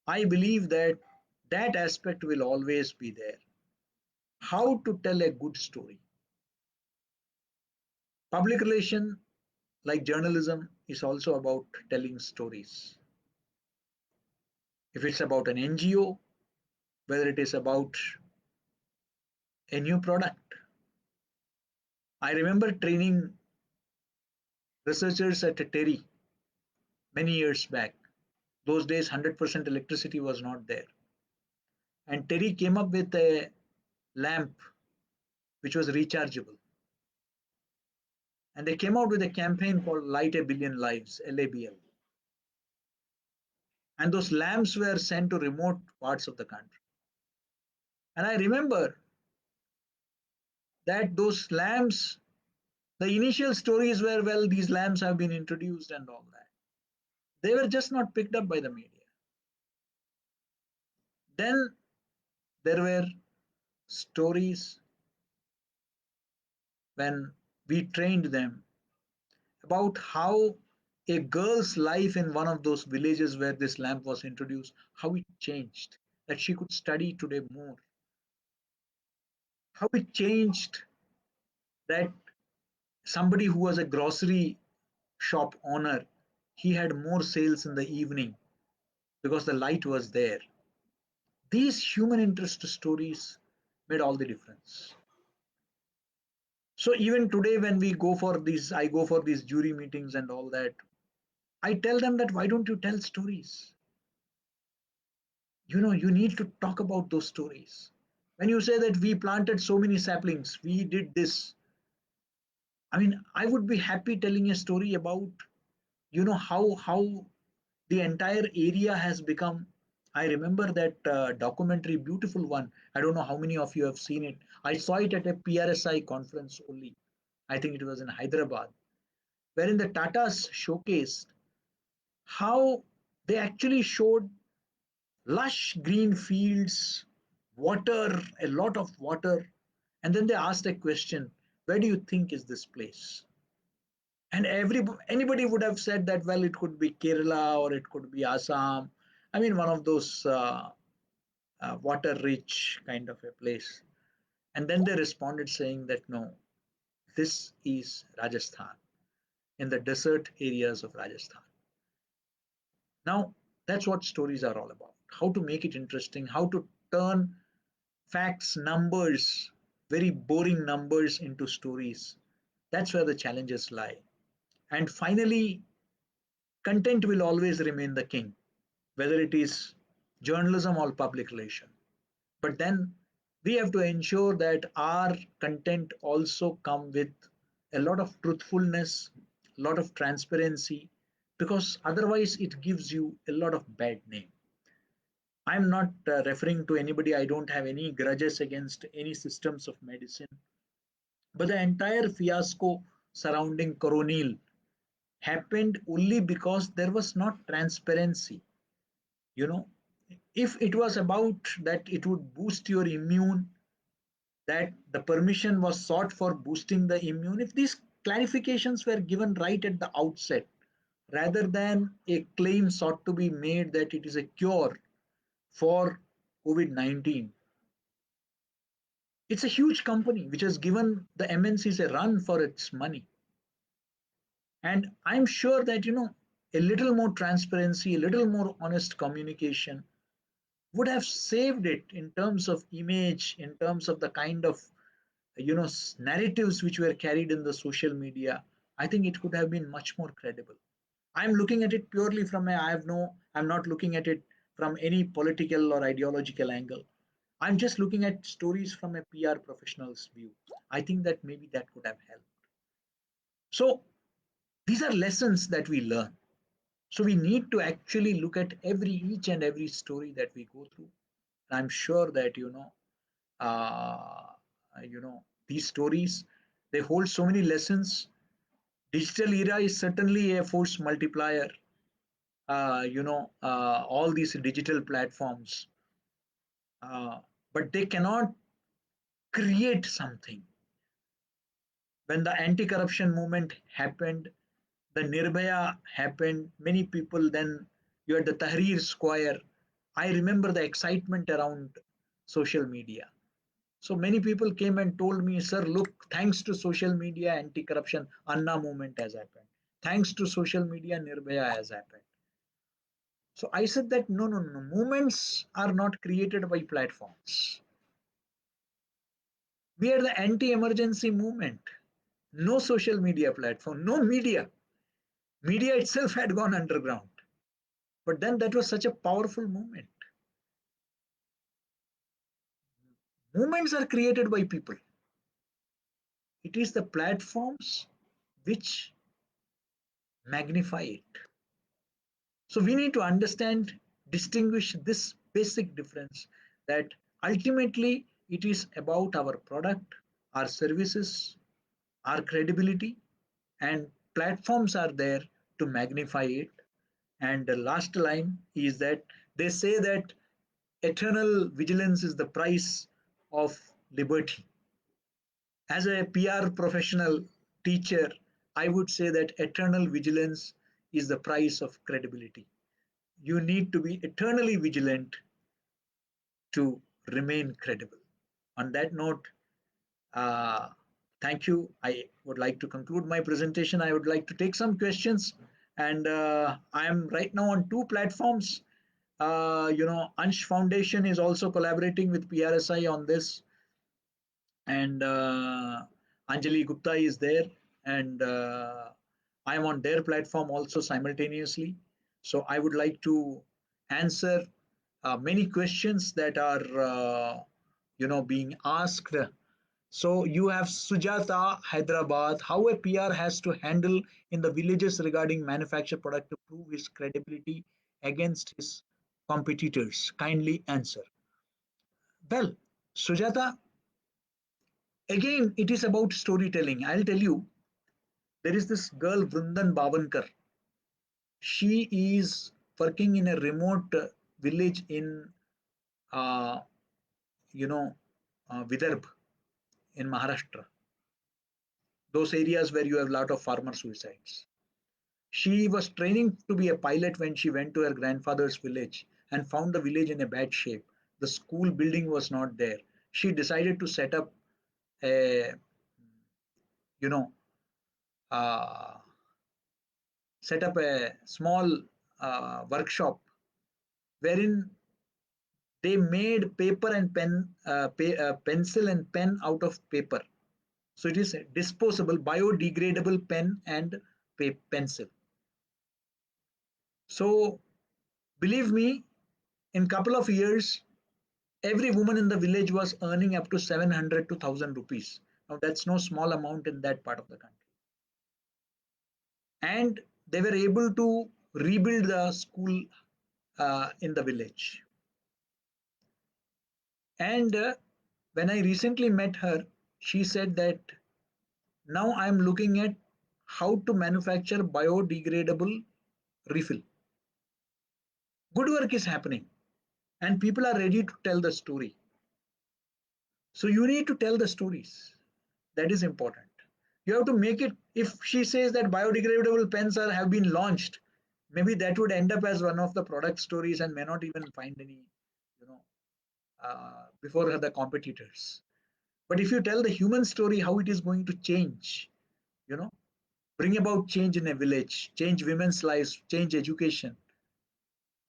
I believe that that aspect will always be there. How to tell a good story. Public relation, like journalism, is also about telling stories. If it's about an NGO, whether it is about a new product. I remember training researchers at a TERI many years back. Those days, 100% electricity was not there. And TERI came up with a lamp which was rechargeable. And they came out with a campaign called Light a Billion Lives, LABL. And those lamps were sent to remote parts of the country. And I remember that those lamps, the initial stories were, well, these lamps have been introduced and all that. They were just not picked up by the media. Then there were stories when we trained them about how a girl's life in one of those villages where this lamp was introduced, how it changed, that she could study today more, how it changed that somebody who was a grocery shop owner, he had more sales in the evening because the light was there. These human interest stories made all the difference. So even today when we go for these, I go for these jury meetings and all that, I tell them that why don't you tell stories? You need to talk about those stories. When you say that we planted so many saplings, we did this, I mean, I would be happy telling a story about how the entire area has become. I remember that documentary, beautiful one. I don't know how many of you have seen it. I saw it at a PRSI conference only. I think it was in Hyderabad, wherein the Tatas showcased how they actually showed lush green fields, water, a lot of water. And then they asked a question, where do you think is this place? And anybody would have said that, well, it could be Kerala or it could be Assam. I mean, one of those water rich kind of a place. And then they responded saying that no, this is Rajasthan, in the desert areas of Rajasthan. Now, that's what stories are all about. How to make it interesting, how to turn facts, numbers, very boring numbers into stories. That's where the challenges lie. And finally, content will always remain the king, whether it is journalism or public relation. But then we have to ensure that our content also come with a lot of truthfulness, a lot of transparency, because otherwise it gives you a lot of bad name. I'm not referring to anybody. I don't have any grudges against any systems of medicine. But the entire fiasco surrounding Coronil happened only because there was not transparency. You know, if it was about that it would boost your immune, that the permission was sought for boosting the immune, if these clarifications were given right at the outset, rather than a claim sought to be made that it is a cure for COVID 19, it's a huge company which has given the MNCs a run for its money. And I'm sure that, a little more transparency, a little more honest communication would have saved it in terms of image, in terms of the kind of, narratives which were carried in the social media. I think it could have been much more credible. I'm looking at it purely from I'm not looking at it from any political or ideological angle. I'm just looking at stories from a PR professional's view. I think that maybe that could have helped. So these are lessons that we learn. So we need to actually look at each and every story that we go through. I'm sure that, uh, these stories, they hold so many lessons. Digital era is certainly a force multiplier. All these digital platforms, but they cannot create something. When the anti-corruption movement happened, the Nirbhaya happened, many people, then you had the Tahrir Square. I remember the excitement around social media. So many people came and told me, sir, look, thanks to social media, anti-corruption, Anna movement has happened. Thanks to social media, Nirbhaya has happened. So I said that no, no, no, movements are not created by platforms. We are the anti-emergency movement. No social media platform, no media. Media itself had gone underground. But then that was such a powerful movement. Movements are created by people. It is the platforms which magnify it. So we need to understand, distinguish this basic difference, that ultimately it is about our product, our services, our credibility, and platforms are there to magnify it. And the last line is that they say that eternal vigilance is the price of liberty. As a PR professional teacher, I would say that eternal vigilance is the price of credibility. You need to be eternally vigilant to remain credible. On that note, uh, thank you. I would like to conclude my presentation. I would like to take some questions. And I am right now on two platforms. Ansh Foundation is also collaborating with PRSI on this, and Anjali Gupta is there, and I am on their platform also simultaneously. So I would like to answer many questions that are being asked. So you have Sujata Hyderabad, how a PR has to handle in the villages regarding manufactured product to prove his credibility against his competitors. Kindly answer. Well, Sujata, again, it is about storytelling. I'll tell you, there is this girl, Vrundan Bavankar. She is working in a remote village in, uh, you know, Vidarbh in Maharashtra. Those areas where you have a lot of farmer suicides. She was training to be a pilot when she went to her grandfather's village and found the village in a bad shape. The school building was not there. She decided to set up a, you know, uh, set up a small workshop wherein they made paper and pencil and pen out of paper. So it is a disposable, biodegradable pen and pencil. So believe me, in couple of years, every woman in the village was earning up to 700 to 1000 rupees. Now that's no small amount in that part of the country. And they were able to rebuild the school in the village. And when I recently met her, she said that now I'm looking at how to manufacture biodegradable refill. Good work is happening, and people are ready to tell the story. So you need to tell the stories. That is important. You have to make it. If she says that biodegradable pens have been launched, maybe that would end up as one of the product stories and may not even find any, you know, before the competitors. But if you tell the human story, how it is going to change, you know, bring about change in a village, change women's lives, change education.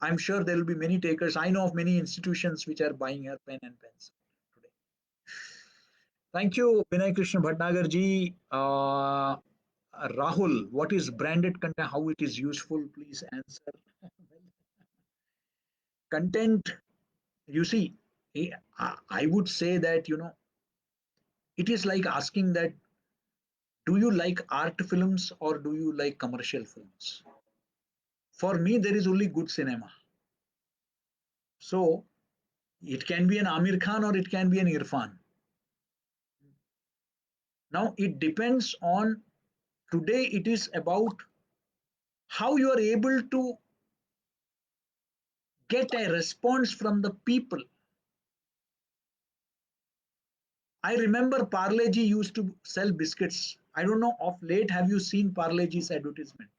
I'm sure there will be many takers. I know of many institutions which are buying her pen and pencil today. Thank you, Vinay Krishna Bhatnagar ji. Rahul, what is branded content? How it is useful? Please answer. Content, you see, I would say that, it is like asking that, do you like art films or do you like commercial films? For me, there is only good cinema. So it can be an Amir Khan or it can be an Irfan. Now it depends on, today it is about how you are able to get a response from the people. I remember Parleji used to sell biscuits. I don't know, of late, have you seen Parleji's advertisement?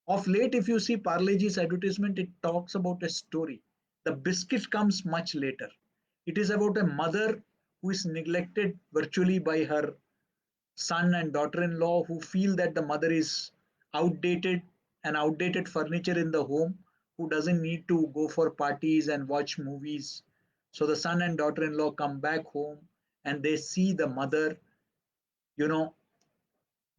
Of late, if you see Parleji's advertisement, it talks about a story. The biscuit comes much later. It is about a mother who is neglected virtually by her son and daughter-in-law, who feel that the mother is outdated and outdated furniture in the home, who doesn't need to go for parties and watch movies. So the son and daughter-in-law come back home and they see the mother, you know,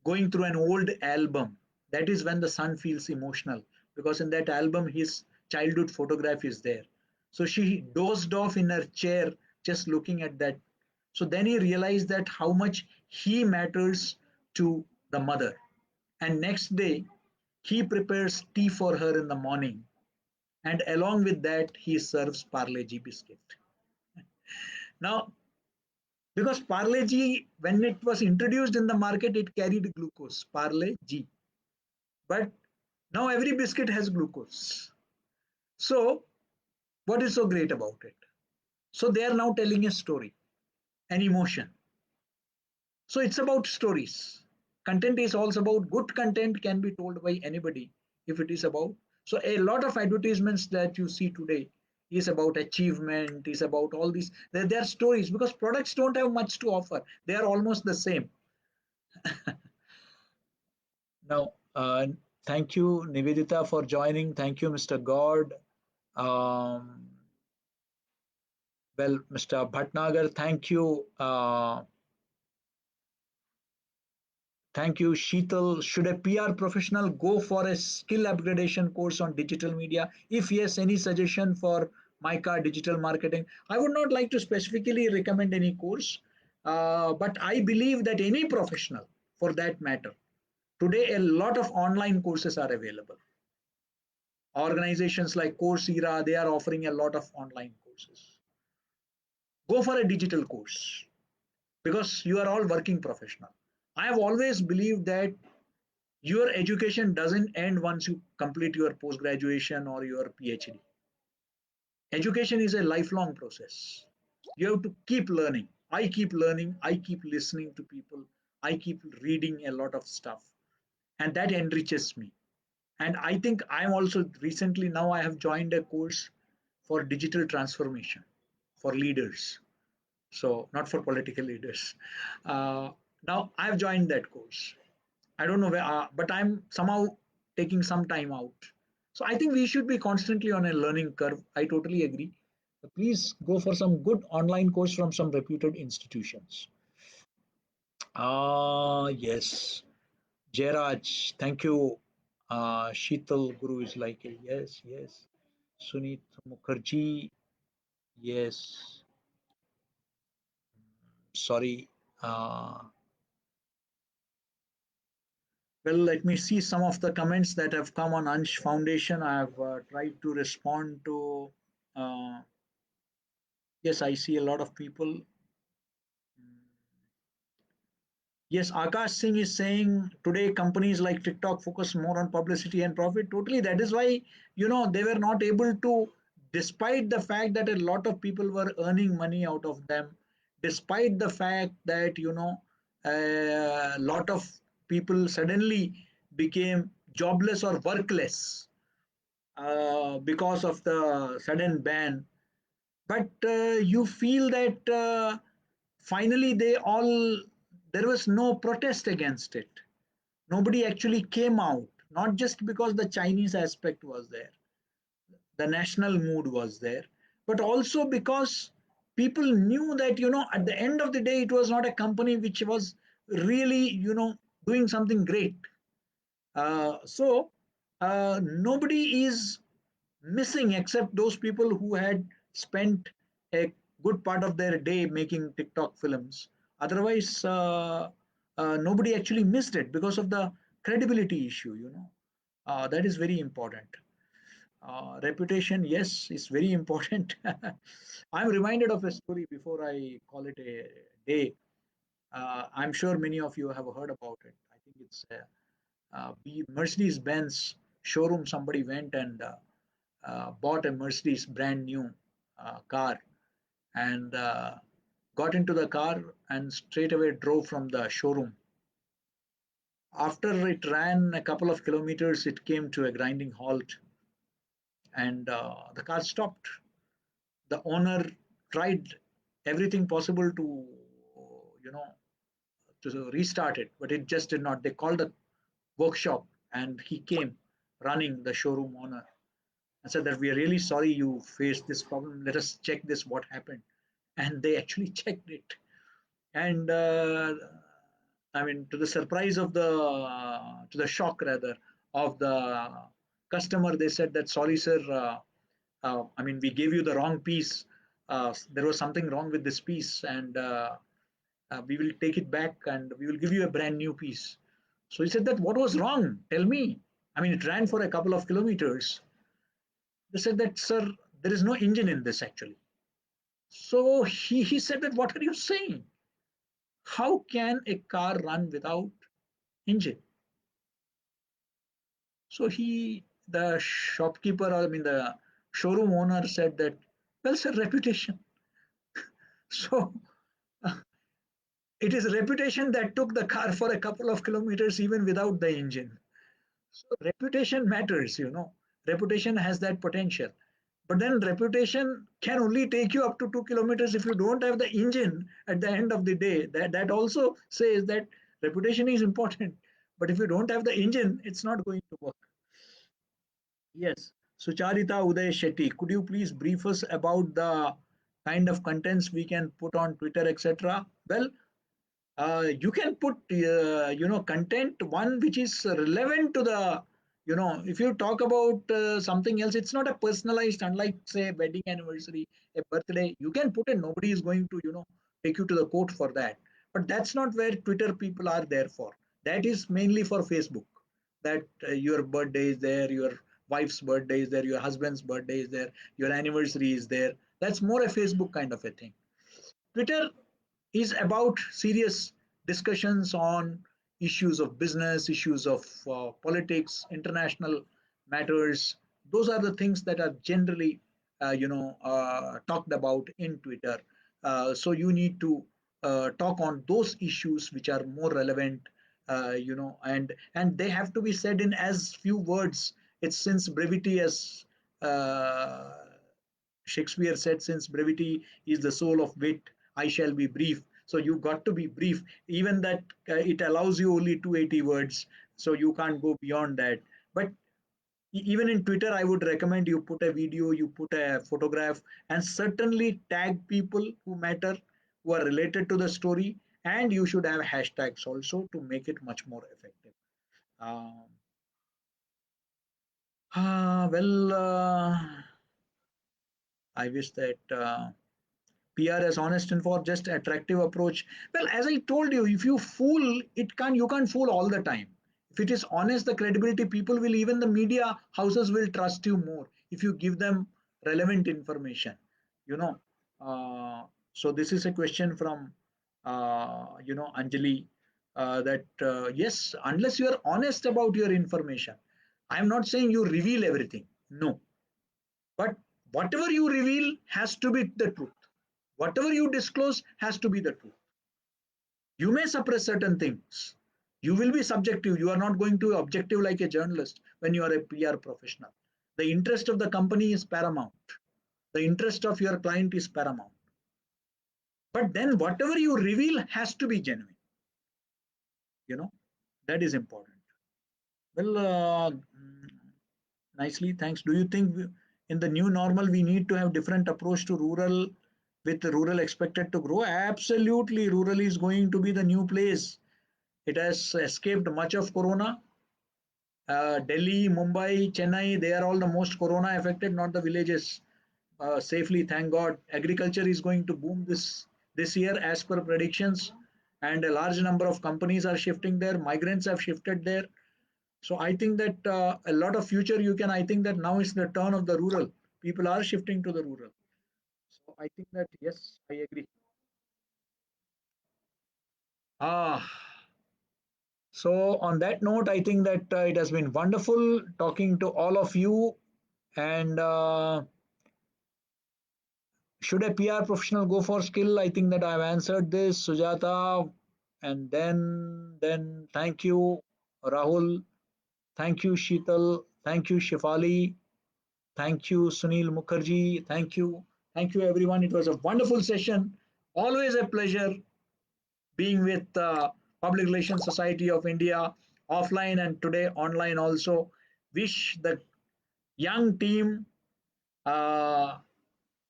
going through an old album. That is when the son feels emotional, because in that album his childhood photograph is there. So she dozed off in her chair just looking at that. So then he realized that how much he matters to the mother. And next day he prepares tea for her in the morning, and along with that he serves Parle-G biscuit. Now, because Parle-G, when it was introduced in the market, it carried glucose, Parle-G. But now every biscuit has glucose. So, what is so great about it? So, they are now telling a story, an emotion. So, it's about stories. Content is also about, good content can be told by anybody if it is about. So, a lot of advertisements that you see today is about achievement, is about all these. They are stories, because products don't have much to offer. They are almost the same. Now, thank you, Nivedita, for joining. Thank you, Mr. God. Um, well, Mr. Bhatnagar, thank you. Thank you, Sheetal. Should a PR professional go for a skill upgradation course on digital media? If yes, any suggestion for Mica digital marketing? I would not like to specifically recommend any course, but I believe that any professional, for that matter, today a lot of online courses are available. Organizations like Coursera, they are offering a lot of online courses. Go for a digital course, because you are all working professional. I have always believed that your education doesn't end once you complete your post graduation or your PhD. Education is a lifelong process. You have to keep learning. I keep learning. I keep listening to people. I keep reading a lot of stuff, and that enriches me. And I think I'm also recently, now I have joined a course for digital transformation for leaders. So not for political leaders. Uh, Now I've joined that course. I don't know where, but I'm somehow taking some time out. So I think we should be constantly on a learning curve. I totally agree. But please go for some good online course from some reputed institutions. Yes. Jairaj, thank you. Sheetal Guru is like a yes, yes. Sunit Mukherjee, yes. Sorry. Uh, well, let me see some of the comments that have come on Ansh Foundation. I have tried to respond to. Uh, yes, I see a lot of people. Yes, Akash Singh is saying today companies like TikTok focus more on publicity and profit. Totally. That is why, they were not able to, despite the fact that a lot of people were earning money out of them, despite the fact that, a lot of people suddenly became jobless or workless because of the sudden ban. But you feel that finally there was no protest against it. Nobody actually came out, not just because the Chinese aspect was there, the national mood was there, but also because people knew that, at the end of the day, it was not a company which was really, doing something great. So nobody is missing except those people who had spent a good part of their day making TikTok films. Otherwise, nobody actually missed it because of the credibility issue. That is very important. Reputation, yes, is very important. I'm reminded of a story before I call it a day. I'm sure many of you have heard about it. I think it's Mercedes Benz showroom. Somebody went and bought a Mercedes brand new car and got into the car and straight away drove from the showroom. After it ran a couple of kilometers, it came to a grinding halt and the car stopped. The owner tried everything possible to, you know, to restart it, but it just did not. They called the workshop and he came running, the showroom owner, and said that we are really sorry you faced this problem. Let us check this, what happened. And they actually checked it. And I mean, to the surprise of to the shock rather, of the customer, they said that, sorry, sir, I mean, we gave you the wrong piece. There was something wrong with this piece, and we will take it back and we will give you a brand new piece. So he said that, what was wrong? Tell me. I mean, it ran for a couple of kilometers. They said that, sir, there is no engine in this actually. So he said that, what are you saying? How can a car run without engine? So the shopkeeper, or I mean, the showroom owner said that, well, sir, reputation. So it is reputation that took the car for a couple of kilometers even without the engine. So reputation matters. Reputation has that potential. But then reputation can only take you up to 2 kilometers if you don't have the engine at the end of the day. That also says that reputation is important. But if you don't have the engine, it's not going to work. Yes. Sucharita Uday Shetty, could you please brief us about the kind of contents we can put on Twitter, etc.? Well, you can put content one which is relevant to the, if you talk about something else, it's not a personalized, unlike say wedding anniversary, a birthday, you can put it, nobody is going to take you to the court for that. But that's not where Twitter people are there for. That is mainly for Facebook, that your birthday is there, your wife's birthday is there, your husband's birthday is there, your anniversary is there. That's more a Facebook kind of a thing. Twitter is about serious discussions on issues of business, issues of politics, international matters. Those are the things that are generally, talked about in Twitter. So you need to talk on those issues which are more relevant, and they have to be said in as few words. It's since brevity, as uh, Shakespeare said, since brevity is the soul of wit, I shall be brief. So you got to be brief, even that it allows you only 280 words. So you can't go beyond that. But even in Twitter, I would recommend you put a video, you put a photograph, and certainly tag people who matter, who are related to the story. And you should have hashtags also to make it much more effective. Um, well, I wish that PR as honest and for just attractive approach. Well, as I told you, if you fool, you can't fool all the time. If it is honest, the credibility, people will, even the media houses will trust you more if you give them relevant information. You know. Uh, so this is a question from Anjali, that yes, unless you are honest about your information, I am not saying you reveal everything. No, but whatever you reveal has to be the truth. Whatever you disclose has to be the truth. You may suppress certain things. You will be subjective. You are not going to be objective like a journalist when you are a PR professional. The interest of the company is paramount. The interest of your client is paramount. But then whatever you reveal has to be genuine. You know, That is important. Well, nicely, thanks. Do you think in the new normal we need to have different approach to rural, with rural expected to grow? Absolutely, rural is going to be the new place. It has escaped much of corona. Delhi, Mumbai, Chennai, they are all the most corona affected, not the villages. Safely, thank God. Agriculture is going to boom this year as per predictions, and a large number of companies are shifting there. Migrants have shifted there. So I think that a lot of future you can. I think that now is the turn of the rural. People are shifting to the rural. So I think that yes, I agree. Ah, so on that note, I think that it has been wonderful talking to all of you. And should a PR professional go for skill? I think that I've answered this, Sujata. And then thank you, Rahul. Thank you, Sheetal. Thank you, Shifali. Thank you, Sunil Mukherjee. Thank you. Thank you, everyone. It was a wonderful session. Always a pleasure being with Public Relations Society of India, offline and today online also. Wish the young team uh,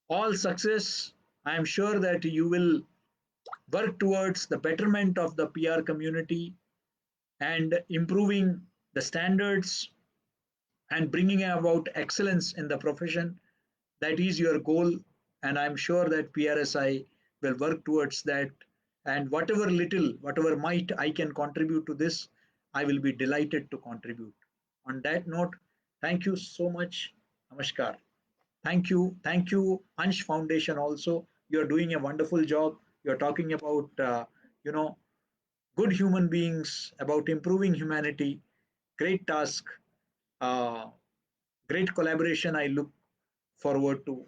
all success. I am sure that you will work towards the betterment of the PR community and improving the standards and bringing about excellence in the profession. That is your goal, and I'm sure that PRSI will work towards that. And whatever little, whatever might I can contribute to this, I will be delighted to contribute. On that note, thank you so much. Namaskar. Thank you, Ansh Foundation. Also, you're doing a wonderful job. You're talking about you know good human beings, about improving humanity. Great task. Uh, Great collaboration. I look forward to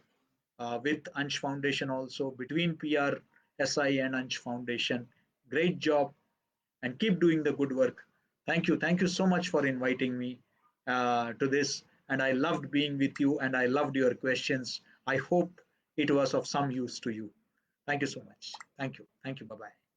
with Ansh Foundation also, between PRSI and Ansh Foundation. Great job and keep doing the good work. Thank you. Thank you so much for inviting me to this. And I loved being with you and I loved your questions. I hope it was of some use to you. Thank you so much. Thank you. Thank you. Bye bye.